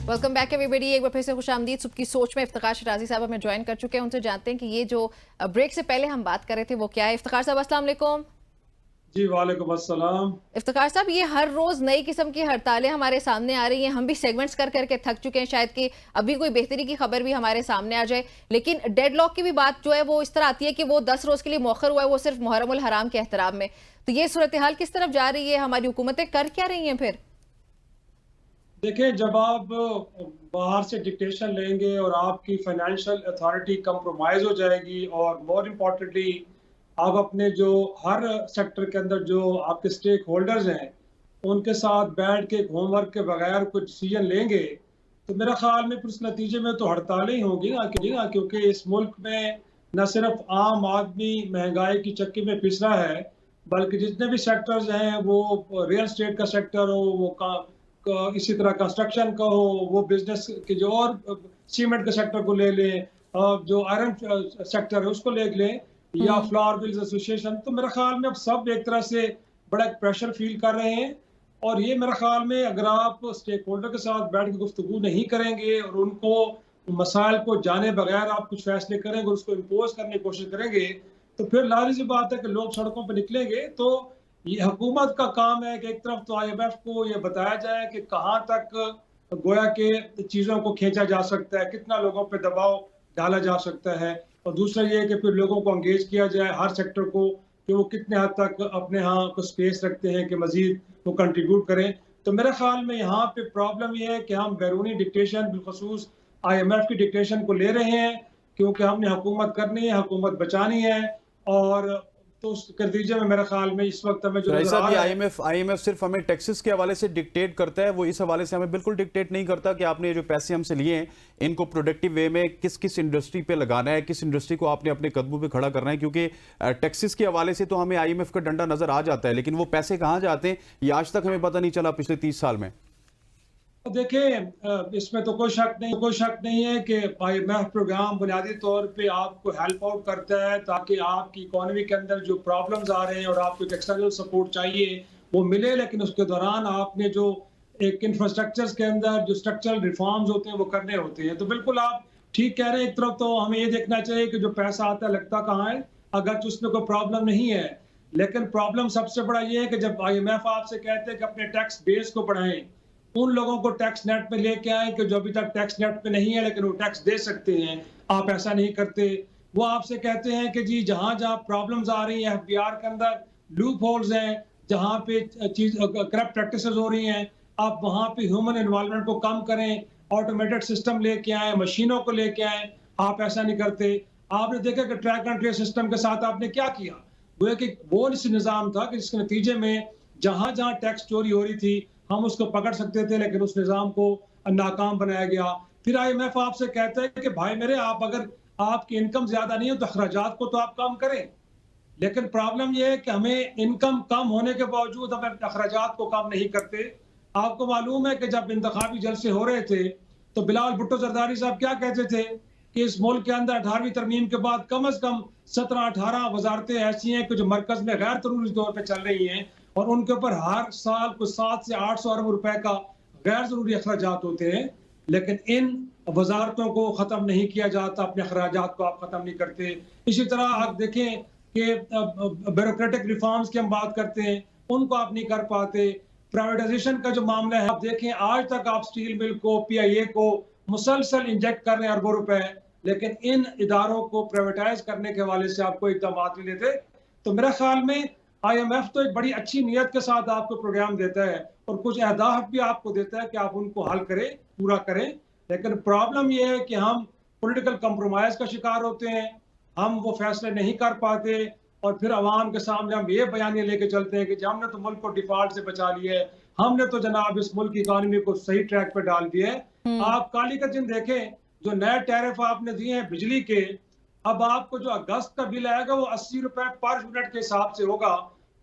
Welcome back everybody. एक बार फिर से खुशामदीद। सुबह की सोच में इफ्तिखार शिराजी साहब हमें ज्वाइन कर चुके हैं। उनसे जानते हैं कि ये जो ब्रेक से पहले हम बात कर रहे थे वो क्या है। इफ्तिखार साहब अस्सलाम वालेकुम। जी वालेकुम अस्सलाम। इफ्तिखार साहब, ये हर रोज नई किस्म की हड़तालें हमारे सामने आ रही हैं। हम भी सेगमेंट्स कर करके थक चुके हैं। शायद कि अभी कोई बेहतरी की खबर भी हमारे सामने आ जाए, लेकिन डेडलॉक की भी बात जो है वो इस तरह आती है कि वो 10 रोज के लिए मौखर हुआ है, वो सिर्फ मुहर्रम उल हराम के एहतराम में। तो ये सूरत हाल किस तरफ जा रही है? हमारी हुकूमतें कर क्या रही हैं फिर? देखिए, जब आप बाहर से डिक्टेशन लेंगे और आपकी फाइनेंशियल अथॉरिटी कंप्रोमाइज हो जाएगी और मोर इम्पोर्टेंटली आप अपने जो हर सेक्टर के अंदर जो आपके स्टेक होल्डर्स हैं उनके साथ बैठ के होमवर्क के बगैर कोई डिसीजन लेंगे, तो मेरा ख्याल में फिर उस नतीजे में तो हड़तालें ही होंगी ना, क्योंकि इस मुल्क में न सिर्फ आम आदमी महंगाई की चक्की में पिस रहा है, बल्कि जितने भी सेक्टर्स हैं, वो रियल स्टेट का सेक्टर हो, वो इसी तरह कंस्ट्रक्शन का हो, वो बिजनेस के जो और सीमेंट के सेक्टर को ले लें, जो आयरन सेक्टर है उसको ले लें, या हम्म। फ्लावर मिल्स एसोसिएशन, तो मेरे ख्याल में अब सब एक तरह से बड़ा एक प्रेशर फील कर रहे हैं। और ये मेरे ख्याल में अगर आप स्टेक होल्डर के साथ बैठ के गुफ्तगू नहीं करेंगे और उनको मसाइल को जाने बगैर आप कुछ फैसले करेंगे, उसको इम्पोज करने की कोशिश करेंगे, तो फिर लाज़िम सी बात है कि लोग सड़कों पर निकलेंगे। तो ये हुकूमत का काम है कि एक तरफ तो आईएमएफ को ये बताया जाए कि कहाँ तक गोया के चीज़ों को खींचा जा सकता है, कितना लोगों पे दबाव डाला जा सकता है, और दूसरा ये है कि फिर लोगों को एंगेज किया जाए, हर सेक्टर को, कि वो कितने हद तक अपने यहाँ को स्पेस रखते हैं कि मज़ीद वो कंट्रीब्यूट करें। तो मेरे ख्याल में यहाँ पे प्रॉब्लम ये है कि हम बैरूनी डिक्टेशन, बिलखुसूस आईएमएफ की डिक्टेशन को ले रहे हैं, क्योंकि हमने हुकूमत करनी है, हुकूमत बचानी है। और तो उस नतीजे में मेरे ख्याल में इस वक्त हमें जो तो नजर साहब, आ ये रहा है। आईएमएफ सिर्फ हमें टैक्सेस के हवाले से डिक्टेट करता है, वो इस हवाले से हमें बिल्कुल डिक्टेट नहीं करता कि आपने ये जो पैसे हमसे लिए हैं इनको प्रोडक्टिव वे में किस किस इंडस्ट्री पे लगाना है, किस इंडस्ट्री को आपने अपने कदमों पे खड़ा करना है। क्योंकि टैक्सेस के हवाले से तो हमें आईएमएफ का डंडा नजर आ जाता है, लेकिन वो पैसे कहाँ जाते हैं ये आज तक हमें पता नहीं चला पिछले 30 साल में। देखिए, इसमें तो कोई शक नहीं है कि आईएमएफ प्रोग्राम बुनियादी तौर पे आपको हेल्प आउट करता है ताकि आपकी इकोनॉमी के अंदर जो प्रॉब्लम्स आ रहे हैं और आपको एक एक्सटर्नल सपोर्ट चाहिए वो मिले, लेकिन उसके दौरान आपने जो एक इंफ्रास्ट्रक्चर्स के अंदर जो स्ट्रक्चरल रिफॉर्म्स होते हैं वो करने होते हैं। तो बिल्कुल आप ठीक कह रहे हैं। एक तरफ तो हमें ये देखना चाहिए कि जो पैसा आता है लगता कहाँ है, अगर उसमें कोई प्रॉब्लम नहीं है। लेकिन प्रॉब्लम सबसे बड़ा ये है कि जब आईएमएफ आपसे कहते हैं कि अपने टैक्स बेस को बढ़ाएं, उन लोगों को टैक्स नेट पे लेके आए कि जो अभी तक टैक्स नेट पे नहीं है लेकिन वो टैक्स दे सकते हैं, आप ऐसा नहीं करते। वो आपसे कहते हैं कि जी जहां जहां प्रॉब्लम्स आ रही हैं एफबीआर के अंदर, लूप होल्स हैं, जहां पे चीज करप्ट प्रैक्टिसेस हो रही हैं, आप वहां पे ह्यूमन इन्वॉल्वमेंट को कम करें, ऑटोमेटेड सिस्टम लेके आए, मशीनों को लेके आए। आप ऐसा नहीं करते। आपने देखा कि ट्रैक एंड ट्रेस सिस्टम के साथ आपने क्या किया, वो कि वो इस निज़ाम था कि जिसके नतीजे में जहां जहां टैक्स चोरी हो रही थी हम उसको पकड़ सकते थे, लेकिन उस निज़ाम को नाकाम बनाया गया। फिर आईएमएफ आपसे कहता है कि भाई मेरे, आप अगर आपकी इनकम ज्यादा नहीं है तो अखराजात को तो आप कम करें। लेकिन प्रॉब्लम यह है कि हमें इनकम कम होने के बावजूद हम अखराजात को कम नहीं करते। आपको मालूम है कि जब इंतखाबी जलसे हो रहे थे तो बिलावल भुट्टो जरदारी साहब क्या कहते थे कि इस मुल्क के अंदर 18वीं तरमीम के बाद कम से कम 17-18 वजारतें ऐसी हैं कि जो मरकज में गैर जरूरी तौर पर चल रही हैं, और उनके ऊपर हर साल कुछ 700 से 800 अरब रुपए का गैर जरूरी अखराजात होते हैं। लेकिन इन वजारतों को खत्म नहीं किया जाता, अपने अखराजात को आप खत्म नहीं करते। इसी तरह आप देखें कि ब्यूरोक्रेटिक रिफॉर्म्स की हम बात करते हैं, उनको आप नहीं कर पाते। प्राइवेटाइजेशन का जो मामला है, आप देखें आज तक आप स्टील मिल को, पीआईए को मुसलसल इंजेक्ट कर रहे हैं अरबों रुपए, लेकिन इन इदारों को प्राइवेटाइज करने के हवाले से आप कोई इकदाम नहीं लेते। तो मेरे ख्याल में आईएमएफ तो एक बड़ी अच्छी नीयत के साथ आपको प्रोग्राम देता है और कुछ अहदाफ भी आपको देता है कि आप उनको हल करें, पूरा करें। लेकिन प्रॉब्लम यह है कि हम पॉलिटिकल कंप्रोमाइज का शिकार होते हैं, हम वो फैसले नहीं कर पाते, और फिर अवाम के सामने हम ये बयानियां लेके चलते हैं कि हमने तो मुल्क को डिफॉल्ट से बचा लिया है, हमने तो जनाब इस मुल्क की इकोनॉमी को सही ट्रैक पर डाल दिया है। आप काली का दिन देखें, जो नए टैरिफ आपने दिए हैं बिजली के, अब आपको जो अगस्त का बिल आएगा वो 80 रुपए पर यूनिट के हिसाब से होगा।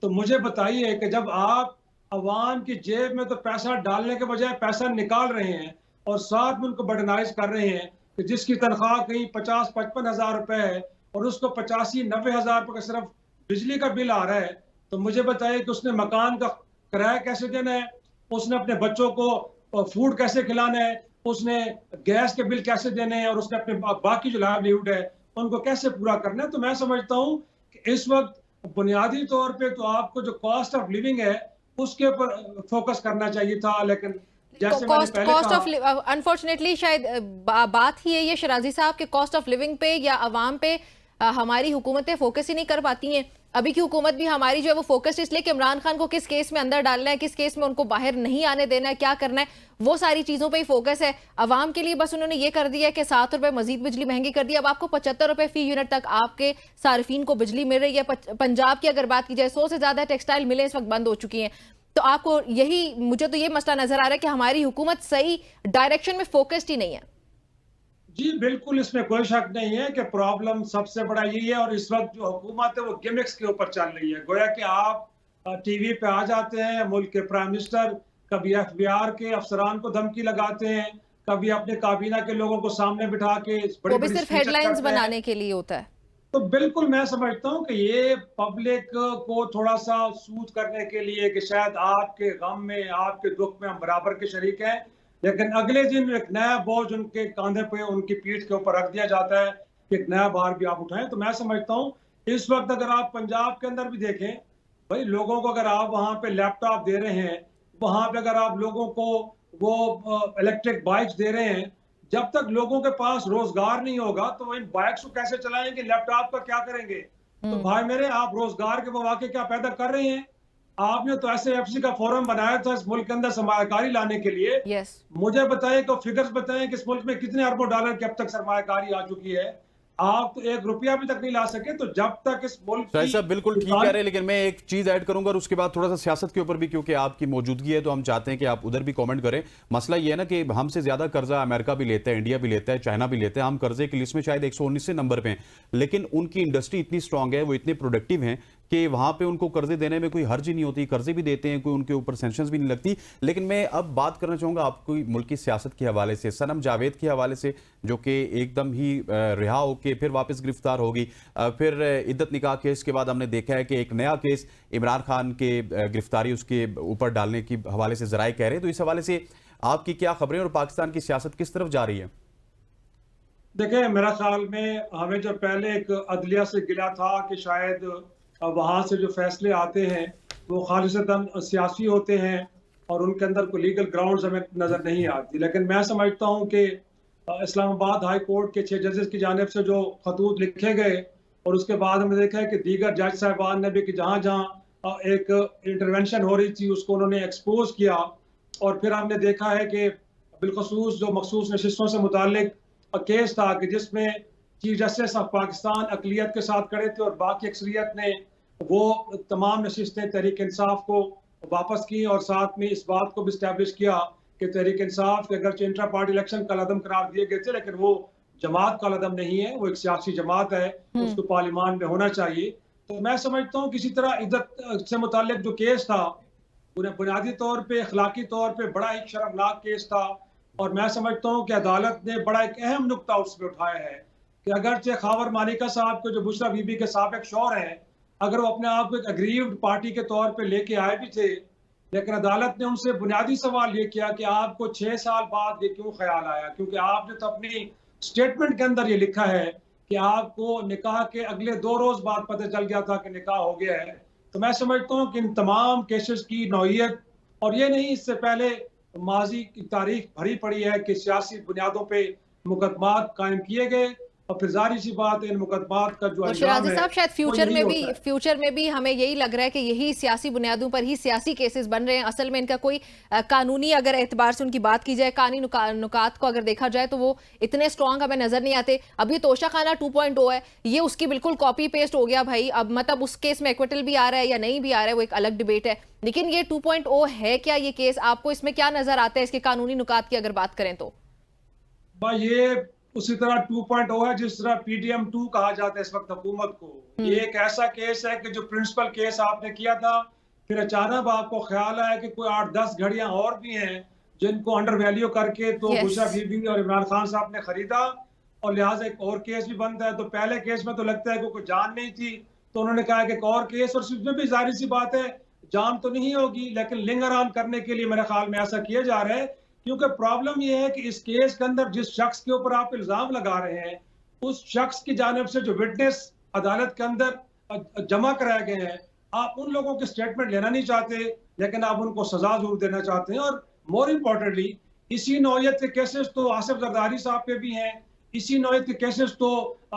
तो मुझे बताइए कि जब आप अवाम की जेब में तो पैसा डालने के बजाय पैसा निकाल रहे हैं और साथ में उनको बर्डनाइज कर रहे हैं कि जिसकी तनख्वाह कहीं 50-55 हजार रुपए है और उसको 85-90 हजार रुपए का सिर्फ बिजली का बिल आ रहा है, तो मुझे बताइए कि उसने मकान का किराया कैसे देना है, उसने अपने बच्चों को फूड कैसे खिलाना है, उसने गैस के बिल कैसे देने हैं और उसने अपने बाकी जो लाइवलीहुड है उनको कैसे पूरा करना है। तो मैं समझता हूँ कि इस वक्त बुनियादी तौर पे तो आपको जो कॉस्ट ऑफ लिविंग है उसके ऊपर फोकस करना चाहिए था, लेकिन जैसे मैंने कॉस्ट पहले कॉस्ट कहा, ऑफ अनफॉर्चुनेटली शायद बात ही है ये शराजी साहब के कॉस्ट ऑफ लिविंग पे या अवाम पे हमारी हुकूमतें फोकस ही नहीं कर पाती हैं। अभी की हुकूमत भी हमारी जो है वो फोकस इसलिए कि इमरान खान को किस केस में अंदर डालना है, किस केस में उनको बाहर नहीं आने देना है, क्या करना है, वो सारी चीजों पे ही फोकस है। अवाम के लिए बस उन्होंने ये कर दिया है कि 7 रुपए मजीद बिजली महंगी कर दी। अब आपको 75 रुपए फी यूनिट तक आपके सार्फिन को बिजली मिल रही है। पंजाब की अगर बात की जाए 100 से ज्यादा टेक्सटाइल मिलें इस वक्त बंद हो चुकी हैं। तो आपको यही, मुझे तो ये मसला नजर आ रहा है कि हमारी हुकूमत सही डायरेक्शन में फोकस्ड ही नहीं है। जी बिल्कुल, इसमें कोई शक नहीं है कि प्रॉब्लम सबसे बड़ा यही है। और इस वक्त जो हुकूमत है वो गिमिक्स के ऊपर चल रही है। गोया कि आप टीवी पे आ जाते हैं, मुल्क के प्राइम मिनिस्टर कभी FBR के अफसरान को धमकी लगाते हैं, कभी अपने काबीना के लोगों को सामने बिठा के वो भी सिर्फ हेडलाइंस बनाने के लिए होता है। तो बिल्कुल मैं समझता हूं कि ये पब्लिक को थोड़ा सा सूद करने के लिए कि शायद आपके गम में, आपके दुख में हम बराबर के शरीक हैं, लेकिन अगले दिन एक नया बोझ उनके कंधे पे, उनकी पीठ के ऊपर रख दिया जाता है कि एक नया भार भी आप उठाएं। तो मैं समझता हूं इस वक्त अगर आप पंजाब के अंदर भी देखें, भाई लोगों को अगर आप वहां पे लैपटॉप दे रहे हैं, वहां पे अगर आप लोगों को वो इलेक्ट्रिक बाइक्स दे रहे हैं, जब तक लोगों के पास रोजगार नहीं होगा तो वो इन बाइक्स को कैसे चलाएंगे, लैपटॉप का क्या करेंगे। तो भाई मेरे, आप रोजगार के मौके क्या पैदा कर रहे हैं? आपने तो ऐसे FC का फोरम बनाया था इस मुल्क के अंदर सरमायाकारी लाने के लिए। यस, मुझे बताएं तो फिगर्स बताएं कि इस मुल्क में कितने अरबों डॉलर की अब तक सरमायाकारी आ चुकी है। आप तो 1 रुपया भी तक नहीं ला सके। तो जब तक इस मुल्क शाहिद साहब बिल्कुल ठीक कह रहे हैं, लेकिन मैं एक चीज ऐड करूंगा और उसके बाद थोड़ा सा सियासत के ऊपर भी, क्योंकि आपकी मौजूदगी है तो हम चाहते हैं कि आप उधर भी कमेंट करें। मसला ये है ना कि हमसे ज्यादा कर्जा अमेरिका भी लेता है, इंडिया भी लेता है, चाइना भी लेता है। हम कर्जे की लिस्ट में शायद 119 नंबर पे हैं, लेकिन उनकी इंडस्ट्री इतनी स्ट्रांग है, वो इतने प्रोडक्टिव हैं कि वहां पे उनको कर्जे देने में कोई हर्ज ही नहीं होती। कर्जे भी देते हैं, कोई उनके ऊपर सेंक्शंस भी नहीं लगती। लेकिन मैं अब बात करना चाहूंगा आपको मुल्क की सियासत के हवाले से, सनम जावेद के हवाले से, जो कि एकदम ही रिहा होकर फिर वापस गिरफ्तार होगी। फिर इद्दत निकाह केस के बाद हमने देखा है कि एक नया केस इमरान खान के गिरफ्तारी उसके ऊपर डालने की हवाले से जराए कह रहे हैं। तो इस हवाले से आपकी क्या खबरें और पाकिस्तान की सियासत किस तरफ जा रही है? देखिए, मेरा ख्याल में हमें जो पहले एक अदलिया से गिला था कि शायद वहाँ से जो फैसले आते हैं वो खालिसतन सियासी होते हैं और उनके अंदर कोई लीगल ग्राउंड्स हमें नज़र नहीं आती। लेकिन मैं समझता हूँ कि इस्लामाबाद हाई कोर्ट के 6 जजेस की जानिब से जो खतूत लिखे गए और उसके बाद हमने देखा है कि दीगर जज साहिबान ने भी कि जहाँ जहाँ एक इंटरवेंशन हो रही थी उसको उन्होंने एक्सपोज किया। और फिर हमने देखा है कि बिलखसूस जो मखसूस नशिस्तों से मुतालिक केस था कि जिसमें चीफ जस्टिस ऑफ पाकिस्तान अकलियत के साथ खड़े थे और बाकी अक्सरियत ने वो तमाम नशिस्तें तहरीक इंसाफ को वापस की और साथ में इस बात को भी इस्टेब्लिश किया कि तहरीक इंसाफ के अगरचे इंट्रा पार्टी इलेक्शन कलअदम करार दिए गए थे, लेकिन वो जमात कलअदम नहीं है, वो एक सियासी जमात है, उसको पार्लियामान में होना चाहिए। तो मैं समझता हूँ किसी तरह इद्दत से मुतालिक जो केस था उन्हें बुनियादी तौर पर, अखलाकी तौर पर बड़ा एक शर्मनाक केस था। और मैं समझता हूँ कि अदालत ने बड़ा एक अहम नुक्ता उसमें उठाया है कि अगरचे खावर मानिका साहब को, जो बुशरा बीबी के साबिक शौहर हैं, अगर वो अपने आप को एक अग्रीव्ड पार्टी के तौर पे लेके आए भी थे, लेकिन अदालत ने उनसे बुनियादी सवाल ये किया कि आपको 6 साल बाद ये क्यों ख्याल आया, क्योंकि आपने तो अपनी स्टेटमेंट के अंदर ये लिखा है कि आपको निकाह के अगले 2 रोज बाद पता चल गया था कि निकाह हो गया है। तो मैं समझता हूँ कि इन तमाम केसेस की नौइयत, और ये नहीं, इससे पहले माजी की तारीख भरी पड़ी है कि सियासी बुनियादों पे मुकदमात कायम किए गए और फिर जाहिर सी बात है इन मुकदमात का जो शराजी साहब शायद फ्यूचर में भी हमें यही लग रहा है कि यही सियासी बुनियादों पर ही सियासी केसेस बन रहे हैं। असल में इनका कोई कानूनी, अगर एतबार से उनकी बात की जाए, कानूनी नुकात को अगर देखा जाए तो वो इतने स्ट्रॉन्ग हमें नजर नहीं आते। अब ये तोशाखाना 2.0 है, ये उसकी बिल्कुल कॉपी पेस्ट हो गया भाई। अब मतलब उस केस में एक्विटल भी आ रहा है या नहीं भी आ रहा है वो एक अलग डिबेट है, लेकिन ये 2.0 है क्या ये केस? आपको इसमें क्या नजर आता है इसके कानूनी नुकात की अगर बात करें तो? ये उसी तरह 2.0 है जिस तरह PDM 2 कहा जाता है इस वक्त हुकूमत को। ये एक ऐसा केस है कि जो प्रिंसिपल केस आपने किया था, फिर अचानक आपको ख्याल आया कि कोई 8-10 घड़ियां और भी हैं जिनको अंडर वैल्यू करके तो बुशरा बीबी और इमरान खान साहब ने खरीदा और लिहाजा एक और केस भी बनता है। तो पहले केस में तो लगता है कि कोई जान नहीं थी, तो उन्होंने कहा कि एक और केस, और उसमें भी जाहिर सी बात है जान तो नहीं होगी, लेकिन लिंगर ऑन करने के लिए मेरे ख्याल में ऐसा किया जा रहा है क्योंकि प्रॉब्लम ये है कि इस केस के अंदर जिस शख्स के ऊपर आप इल्जाम लगा रहे हैं, उस शख्स की जानिब से जो विटनेस अदालत के अंदर जमा कराए गए हैं, आप उन लोगों के स्टेटमेंट लेना नहीं चाहते, लेकिन आप उनको सजा जरूर देना चाहते हैं। और मोर इम्पोर्टेंटली इसी नौयत के केसेस तो आसिफ जरदारी साहब पे भी हैं, इसी नौयत के केसेस तो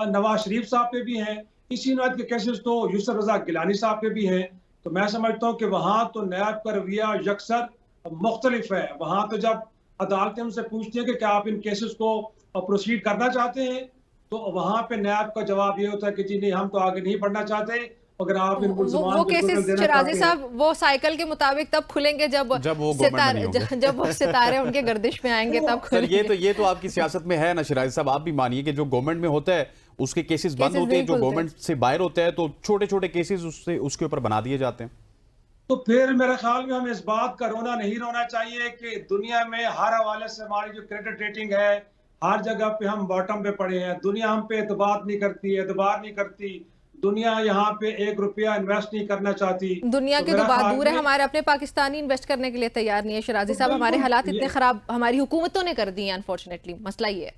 नवाज शरीफ साहब पे भी हैं, इसी नौयत के केसेस तो यूसुफ रजा गिलानी साहब पे भी हैं। तो मैं समझता हूँ कि वहाँ तो नैब का रवैया यकसर मुख्तलिफ है। वहाँ तो जब अदालतें हमसे पूछती हैं कि क्या आप इन केसेस को प्रोसीड करना चाहते हैं, तो वहाँ पे नैब का जवाब ये होता है कि जी नहीं, हम तो आगे नहीं बढ़ना चाहते। अगर आप इन वो केसेस शिराजी साहब वो साइकिल के मुताबिक तब खुलेंगे जब वो सितारे जब वो सितारे उनके गर्दिश में आएंगे तब खुलेंगे। ये तो आपकी सियासत में है ना शिराजी साहब। आप भी मानिए कि जो गवर्नमेंट में होता है उसके केसेस बंद होते हैं, जो गवर्नमेंट से बाहर होता है तो छोटे छोटे केसेस उसके ऊपर बना दिए जाते हैं। तो फिर मेरे ख्याल में हमें इस बात का रोना नहीं रोना चाहिए कि दुनिया में हर हवाले से हमारी जो क्रेडिट रेटिंग है, हर जगह पे हम बॉटम पे पड़े हैं। दुनिया हम पे एतबार नहीं करती, दुनिया यहाँ पे एक रुपया इन्वेस्ट नहीं करना चाहती। दुनिया की तो बात दूर है, हमारे अपने पाकिस्तानी इन्वेस्ट करने के लिए तैयार नहीं है शिराजी साहब। हमारे हालात इतने खराब हमारी हुकूमतों ने कर दिए हैं, अनफॉर्चुनेटली मसला ये है।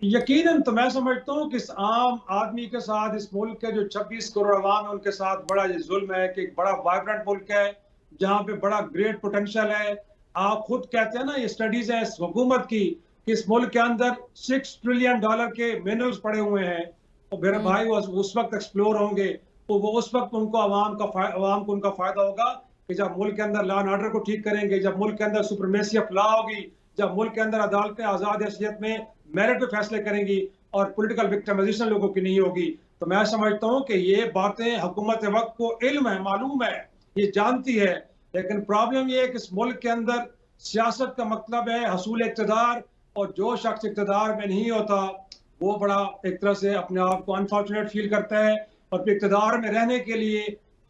यकीनन तो मैं समझता हूँ कि इस आम आदमी के साथ, इस मुल्क के जो 26 करोड़ अवाम है उनके साथ बड़ा ये जुल्म है कि एक बड़ा वाइब्रेंट मुल्क है जहाँ पे बड़ा ग्रेट पोटेंशियल है। आप खुद कहते हैं ना, ये स्टडीज है इस हुकूमत की कि इस मुल्क के अंदर $6 ट्रिलियन के मिनरल्स पड़े हुए हैं। और मेरे भाई वो उस वक्त एक्सप्लोर होंगे, तो वो उस वक्त उनको अवाम को उनका फायदा होगा कि जब मुल्क के अंदर लॉ एंड ऑर्डर को ठीक करेंगे, जब मुल्क के अंदर सुप्रीमेसी ऑफ लॉ होगी, जब मुल्क के अंदर अदालतें आजाद हैसियत में मेरिट पे फैसले करेंगी और पॉलिटिकल विक्टिमाइजेशन लोगों की नहीं होगी। तो मैं समझता हूँ कि ये बातें हुकूमत वक्त को इल्म है, मालूम है, ये जानती है। लेकिन प्रॉब्लम ये है कि इस मुल्क के अंदर सियासत का मतलब है हसूल इक़्तिदार, और जो शख्स इक़्तिदार में नहीं होता वो बड़ा एक तरह से अपने आप को अनफॉर्चुनेट फील करता है और फिर इक़्तिदार में रहने के लिए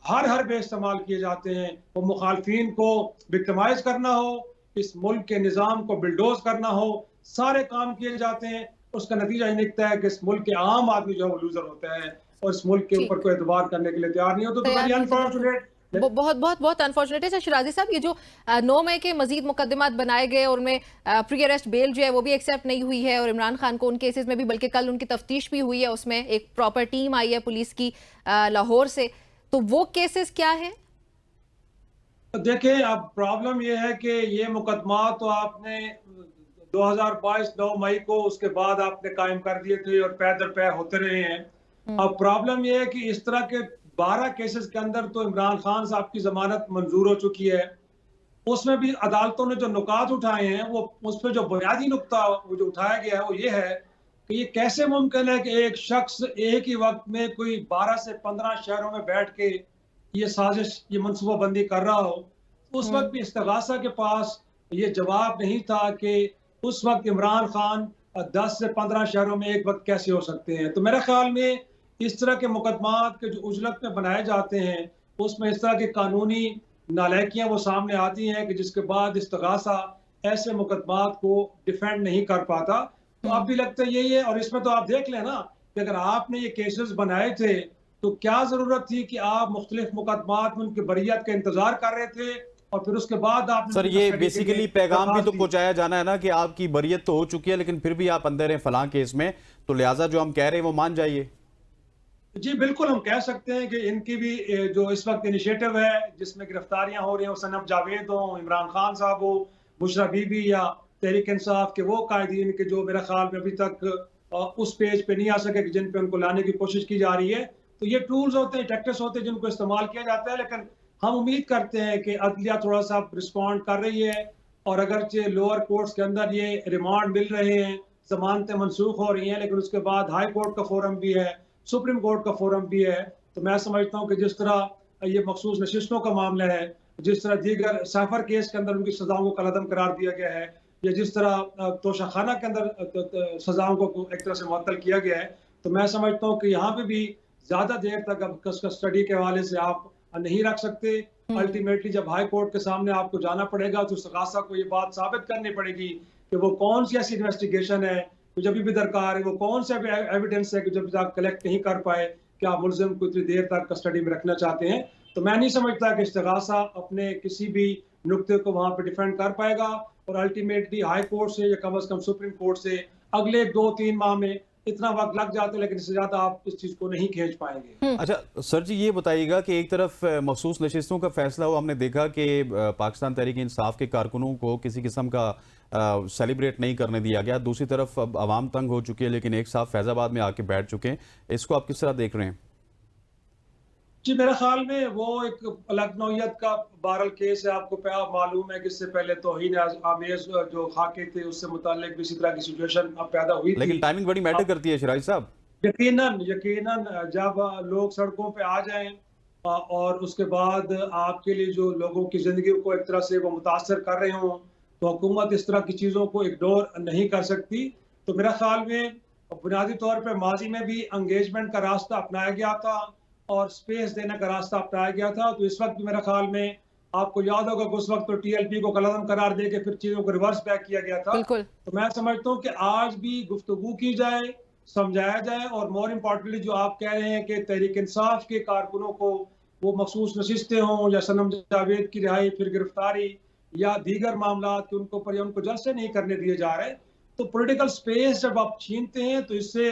हर वे इस्तेमाल किए जाते हैं। वो मुखालफीन को विक्टिमाइज करना हो, इस मुल्क के निज़ाम को बिल्डोज करना हो, सारे काम किए जाते हैं। उसका नतीजा ये निकलता है कि इस मुल्क के आम आदमी जो है वो लूजर होता है और इस मुल्क के ऊपर कोई एतबार करने के लिए तैयार नहीं होता। तो वेरी अनफॉर्चुनेट, बहुत अनफॉर्चुनेट है शिराजी साहब। ये जो 9 मई के मजीद मुकदमात बनाए गए और उनमें प्री अरेस्ट बेल जो है वो भी एक्सेप्ट नहीं हुई है, और इमरान खान को उन केसेस में भी, बल्कि कल उनकी तफ्तीश भी हुई है, उसमें एक प्रॉपर टीम आई है पुलिस की लाहौर से। तो वो केसेस क्या है? देखिए, अब प्रॉब्लम ये है कि ये मुकदमा तो आपने 2022 9 मई को उसके बाद आपने कायम कर दिए थे और पैर दर पैर होते रहे हैं। अब प्रॉब्लम ये है कि इस तरह के 12 केसेस के अंदर तो इमरान खान साहब की जमानत मंजूर हो चुकी है। उसमें भी अदालतों ने जो नुकात उठाए हैं, वो उस पर जो बुनियादी नुकता वो जो उठाया गया है वो ये है कि ये कैसे मुमकिन है कि एक शख्स एक ही वक्त में कोई 12 से 15 शहरों में बैठ के ये साजिश, ये मनसूबाबंदी कर रहा हो। उस वक्त भी इस्तगासा के पास ये जवाब नहीं था कि उस वक्त इमरान खान 10 से 15 शहरों में एक वक्त कैसे हो सकते हैं। तो मेरे ख्याल में इस तरह के मुकदमात के जो उजलत में बनाए जाते हैं, उसमें इस तरह की कानूनी नालायकियां वो सामने आती हैं कि जिसके बाद इस्तगासा ऐसे मुकदमात को डिफेंड नहीं कर पाता। तो अब भी लगता है यही है। और इसमें तो आप देख लें ना कि अगर आपने ये केसेस बनाए थे तो क्या जरूरत थी कि आप मुख्तलिफ मुकदमात में उनकी बरियत का इंतजार कर रहे थे और फिर उसके बाद आप सर ये बेसिकली पैगाम भी तो पहुंचाया जाना है ना कि आपकी बरियत तो हो चुकी है लेकिन फिर भी आप अंदर हैं फलां केस में, तो लिहाजा जो हम कह रहे हैं वो मान जाइए। जी बिल्कुल, हम कह सकते हैं कि इनकी भी जो इस वक्त इनिशिएटिव है जिसमें गिरफ्तारियां हो रही हैं, सनम जावेद हो, इमरान खान साहब हो, बुशरा बीबी या तहरीक इंसाफ के वो कायदीन के जो मेरे ख्याल में अभी तक उस पेज पे नहीं आ सके कि जिन पे उनको लाने की कोशिश की जा रही है। तो ये टूल्स होते हैं, टैक्टिक्स होते हैं जिनको इस्तेमाल किया जाता है। लेकिन हम उम्मीद करते हैं कि अदलिया थोड़ा सा रिस्पॉन्ड कर रही है और अगरचे लोअर कोर्ट्स के अंदर ये रिमांड मिल रहे हैं, जमानतें मनसूख हो रही हैं, लेकिन उसके बाद हाई कोर्ट का फोरम भी है, सुप्रीम कोर्ट का फोरम भी है। तो मैं समझता हूँ कि जिस तरह ये मखसूस नशिस्तों का मामला है, जिस तरह दीगर साफर केस के अंदर उनकी सजाओं को कलअदम करार दिया गया है, या जिस तरह तोशाखाना के अंदर सजाओं को एक तरह से मुअत्तल किया गया है, तो मैं समझता हूँ कि यहाँ पे भी ज्यादा देर तक अब कस्टडी के हवाले से आप नहीं रख सकते। अल्टीमेटली जब हाई कोर्ट के सामने आपको जाना पड़ेगा तो इस्तगासा को ये बात साबित करनी पड़ेगी कि वो कौन सी ऐसी इन्वेस्टिगेशन है तो जब भी दरकार है, वो कौन सा एविडेंस है कि जब तक कलेक्ट नहीं कर पाए कि आप मुलजिम को इतनी देर तक कस्टडी में रखना चाहते हैं। तो मैं नहीं समझता कि इस्तगासा अपने किसी भी नुक्ते को वहां पे डिफेंड कर पाएगा और अल्टीमेटली हाई कोर्ट से या कम से कम सुप्रीम कोर्ट से अगले 2-3 माह में इतना वक्त लग जाता है, लेकिन इससे ज्यादा आप इस चीज को नहीं खींच पाएंगे। अच्छा सर जी, ये बताइएगा कि एक तरफ मखसूस नशिस्तों का फैसला हुआ, हमने देखा कि पाकिस्तान तहरीक इंसाफ के कारकुनों को किसी किस्म का सेलिब्रेट नहीं करने दिया गया, दूसरी तरफ अब आवाम तंग हो चुकी है लेकिन एक साथ फैजाबाद में आके बैठ चुके हैं, इसको आप किस तरह देख रहे हैं? जी, मेरे ख्याल में वो एक अलग नौयत का बहरहाल केस है। आपको मालूम है कि इससे पहले तौहीन आमेज जो खाके थे उससे मुताल्लिक भी इसी तरह की सिचुएशन अब पैदा हुई थी। लेकिन टाइमिंग बड़ी मैटर करती है शराइज साहब। यकीनन जब लोग सड़कों पे आ जाएं और उसके बाद आपके लिए जो लोगों की जिंदगी को एक तरह से वो मुतासर कर रहे हों, तो हुकूमत इस तरह की चीज़ों को इग्नोर नहीं कर सकती। तो मेरा ख्याल में बुनियादी तौर पर माजी में भी एंगेजमेंट का रास्ता अपनाया गया था और स्पेस देने का रास्ता अपनाया गया था। तो इस वक्त भी मेरा ख्याल में आपको याद होगा कि उस वक्त तो TLP को कलअदम करार दे के फिर चीज़ों को रिवर्स बैक किया गया था। बिल्कुल। तो मैं समझता हूँ कि आज भी गुफ्तगू की जाए, समझाया जाए, और मोर इम्पोर्टेंटली जो आप कह रहे हैं कि तहरीक इंसाफ के कारकुनों को वो मखसूस नशिस्तें हों या सनम जावेद की रिहाई, फिर गिरफ्तारी या दीगर मामला कि उनको जलसे नहीं करने दिए जा रहे। तो पॉलिटिकल स्पेस जब आप छीनते हैं तो इससे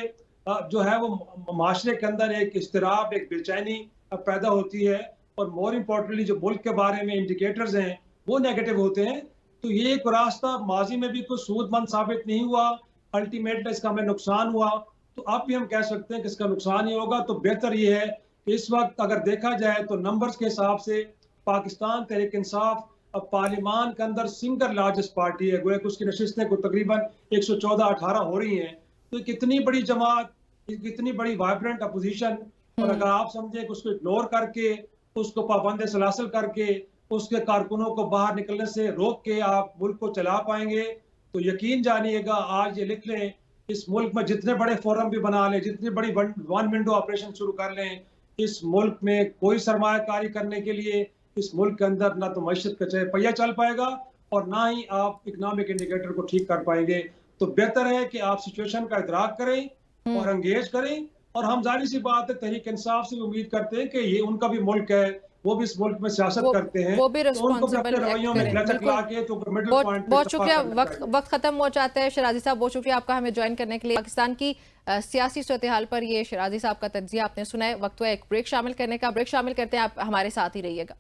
जो है वो माशरे के अंदर एक इस्तिराब, एक बेचैनी पैदा होती है, और मोर इम्पोर्टेंटली जो मुल्क के बारे में इंडिकेटर्स हैं वो नेगेटिव होते हैं। तो ये एक रास्ता माजी में भी कुछ सूदमंद साबित नहीं हुआ, अल्टीमेटली इसका हमें नुकसान हुआ, तो अब भी हम कह सकते हैं कि इसका नुकसान ही होगा। तो बेहतर ये है कि इस वक्त अगर देखा जाए तो नंबर्स के हिसाब से पाकिस्तान तहरीक इंसाफ अब पार्लियामान के अंदर सिंगल लार्जेस्ट पार्टी है। गोया कि उसकी नशिस्तें को तकरीबन 114-18 हो रही हैं। तो कितनी बड़ी जमात, कितनी बड़ी वाइब्रेंट अपोजिशन, और अगर आप समझे कि उसको इग्नोर करके, उसको पाबंद सलासिल करके, उसके कारकुनों को बाहर निकलने से रोक के आप मुल्क को चला पाएंगे, तो यकीन जानिएगा, आज ये लिख लें, इस मुल्क में जितने बड़े फोरम भी बना लें, जितनी बड़ी वन विंडो ऑपरेशन शुरू कर लें, इस मुल्क में कोई सरमायाकारी करने के लिए इस मुल्क के अंदर ना तो मईशत का पहिया चल पाएगा और ना ही आप इकोनॉमिक इंडिकेटर को ठीक कर पाएंगे। तो बेहतर है कि आप सिचुएशन का इदराक करें और एंगेज करें, और हम जाहिर सी बात है तहरीक इंसाफ से उम्मीद करते हैं कि ये उनका भी मुल्क है, वो भी इस मुल्क में सियासत करते हैं, वो भी तो उनको भी अपने रिस्पॉन्सिबल रवैयों में लचक ला के तो मिडिल पॉइंट पे बहुत शुक्रिया। इत्तेफाक करना चाहिए। वक्त खत्म हो जाता है। शराजी साहब, बहुत शुक्रिया आपका हमें ज्वाइन करने के लिए। पाकिस्तान की सियासी सूरत-ए-हाल पर ये शराजी साहब का तज्जिया आपने सुना है। वक्त हुआ एक ब्रेक शामिल करने का। ब्रेक शामिल करते हैं, आप हमारे साथ ही रहिएगा।